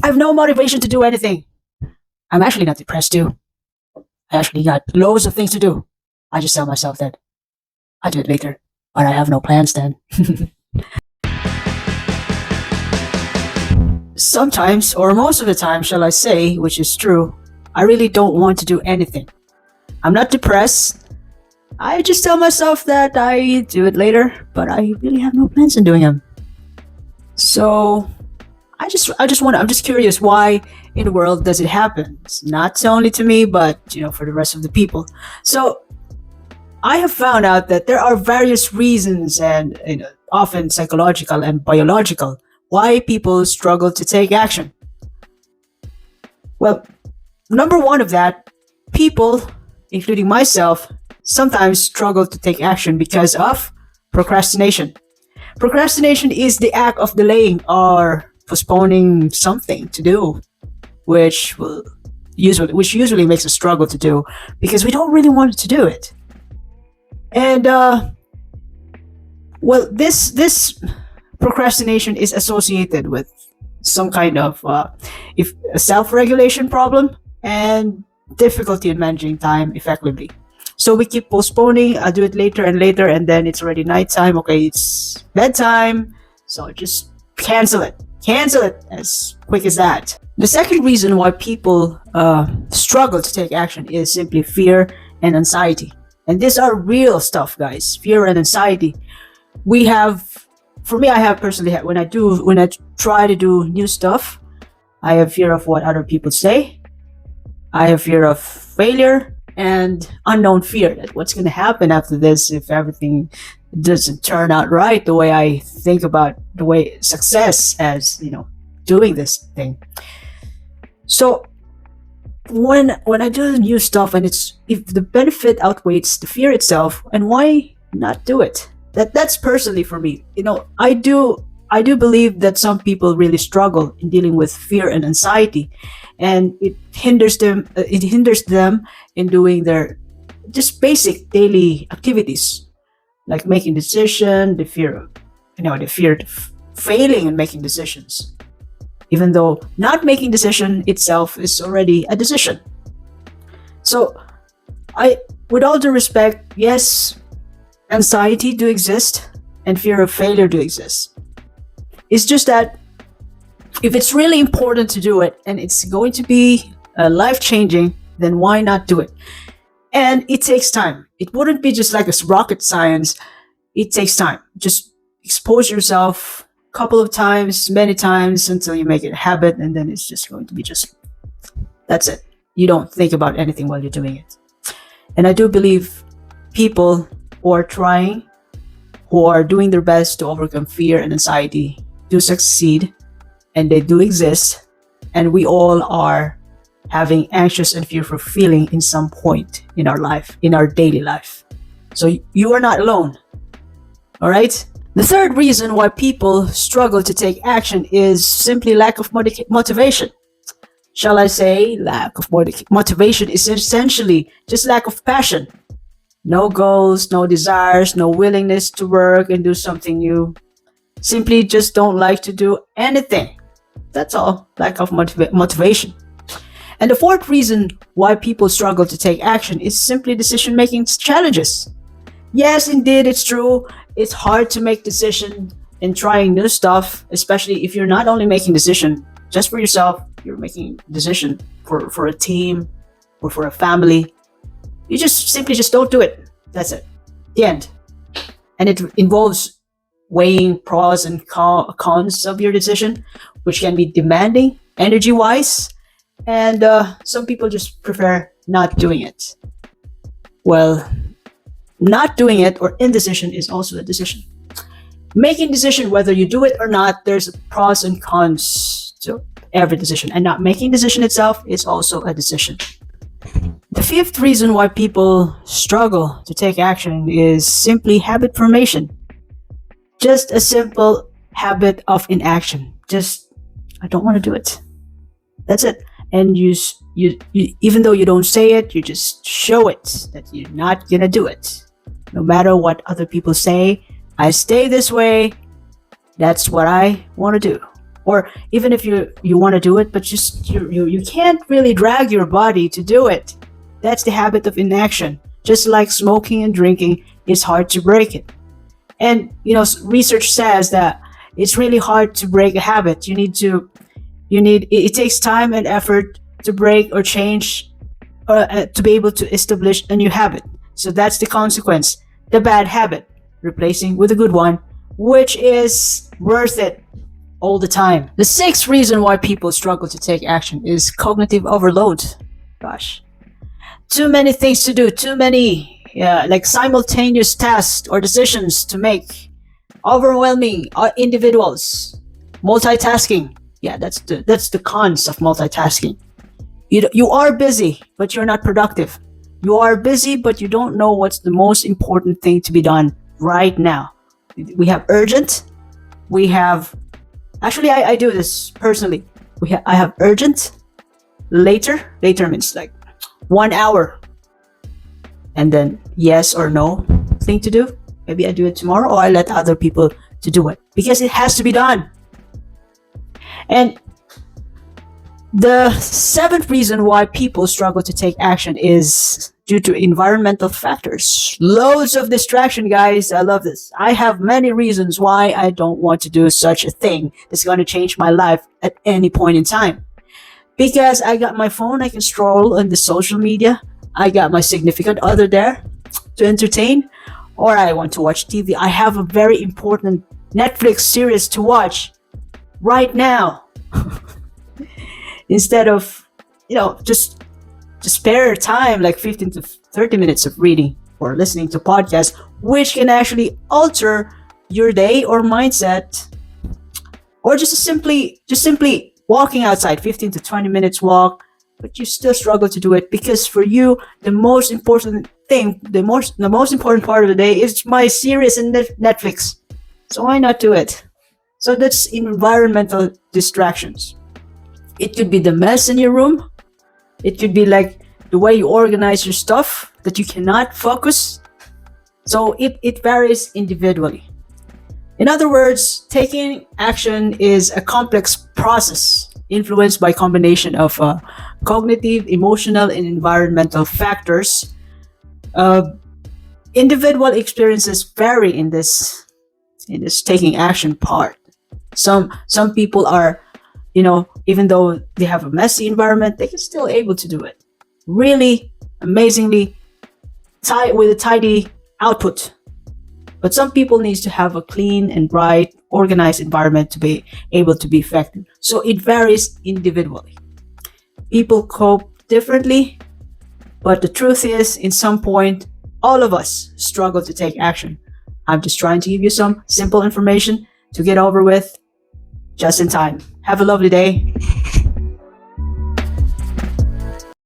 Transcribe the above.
I have no motivation to do anything. I'm actually not depressed too. I actually got loads of things to do. I just tell myself that I'll do it later, but I have no plans then. Sometimes, or most of the time, shall I say, which is true, I really don't want to do anything. I'm not depressed. I just tell myself that I do it later, but I really have no plans on doing them. So I'm just curious, why in the world does it happen? It's not only to me, but for the rest of the people. So I have found out that there are various reasons, and often psychological and biological, why people struggle to take action. Well, number one of that, people, including myself, sometimes struggle to take action because of procrastination. Procrastination is the act of delaying or postponing something to do, which usually makes us struggle to do because we don't really want to do it. And this procrastination is associated with some kind of if a self-regulation problem and difficulty in managing time effectively. So we keep postponing. I'll do it later and later, and then it's already nighttime. Okay, it's bedtime, so just cancel it as quick as that. The second reason why people struggle to take action is simply fear and anxiety. And these are real stuff, guys. Fear and anxiety. For me, I have personally, when I try to do new stuff, I have fear of what other people say. I have fear of failure and unknown fear that what's going to happen after this if everything doesn't turn out right the way I think about the way success as doing this thing. So when I do the new stuff, and if the benefit outweighs the fear itself, and why not do it? That's personally for me. I do believe that some people really struggle in dealing with fear and anxiety, and it hinders them in doing their just basic daily activities, like making decision, the fear of failing and making decisions, even though not making decision itself is already a decision. So with all due respect, yes, anxiety do exist and fear of failure do exist. It's just that if it's really important to do it and it's going to be life-changing, then why not do it? And it takes time. It wouldn't be just like a rocket science. It takes time. Just expose yourself a couple of times, many times, until you make it a habit, and then it's just going to be that's it. You don't think about anything while you're doing it. And I do believe people who are doing their best to overcome fear and anxiety do succeed, and they do exist, and we all are having anxious and fearful feeling in some point in our life, in our daily life. So you are not alone. All right? The third reason why people struggle to take action is simply lack of motivation. Shall I say lack of motivation is essentially just lack of passion. No goals, no desires, no willingness to work and do something new. Simply just don't like to do anything. That's all. Lack of motivation. And the fourth reason why people struggle to take action is simply decision-making challenges. Yes, indeed, it's true. It's hard to make decisions in trying new stuff, especially if you're not only making decision just for yourself, you're making decision for a team or for a family. You just simply don't do it. That's it. The end. And it involves weighing pros and cons of your decision, which can be demanding energy-wise, and some people just prefer not doing it. Well, not doing it or indecision is also a decision. Making decision whether you do it or not, there's pros and cons to every decision, and not making decision itself is also a decision. The fifth reason why people struggle to take action is simply habit formation. Just a simple habit of inaction. Just, I don't want to do it. That's it. And you even though you don't say it, you just show it that you're not gonna do it. No matter what other people say, I stay this way. That's what I want to do. or even if you want to do it, but just you can't really drag your body to do it. That's the habit of inaction. Just like smoking and drinking, it's hard to break it. And research says that it's really hard to break a habit. It takes time and effort to break or change, to be able to establish a new habit. So that's the consequence. The bad habit replacing with a good one, which is worth it all the time. The sixth reason why people struggle to take action is cognitive overload. Gosh, too many things to do, too many like simultaneous tasks or decisions to make, overwhelming individuals, multitasking. Yeah, that's the cons of multitasking. You are busy, but you're not productive. You are busy, but you don't know what's the most important thing to be done right now. We have urgent. We have, actually, I do this personally. I have urgent, later. Later means like 1 hour, and then yes or no thing to do. Maybe I do it tomorrow, or I let other people to do it because it has to be done. And the seventh reason why people struggle to take action is due to environmental factors. Loads of distraction, guys. I love this. I have many reasons why I don't want to do such a thing that's going to change my life at any point in time. Because I got my phone, I can stroll on the social media. I got my significant other there to entertain, or I want to watch TV. I have a very important Netflix series to watch right now. Instead of, just spare time, like 15 to 30 minutes of reading or listening to podcasts, which can actually alter your day or mindset, or just simply walking outside, 15 to 20 minutes walk, but you still struggle to do it because for you, the most important thing, the most important part of the day is my series in Netflix. So why not do it? So that's environmental distractions. It could be the mess in your room. It could be like the way you organize your stuff that you cannot focus. So it varies individually. In other words, taking action is a complex process influenced by a combination of cognitive, emotional, and environmental factors. Individual experiences vary in this taking action part. Some people are, even though they have a messy environment, they can still able to do it really amazingly with a tidy output. But some people need to have a clean and bright, organized environment to be able to be effective. So it varies individually. People cope differently, but the truth is, in some point, all of us struggle to take action. I'm just trying to give you some simple information to get over with just in time. Have a lovely day.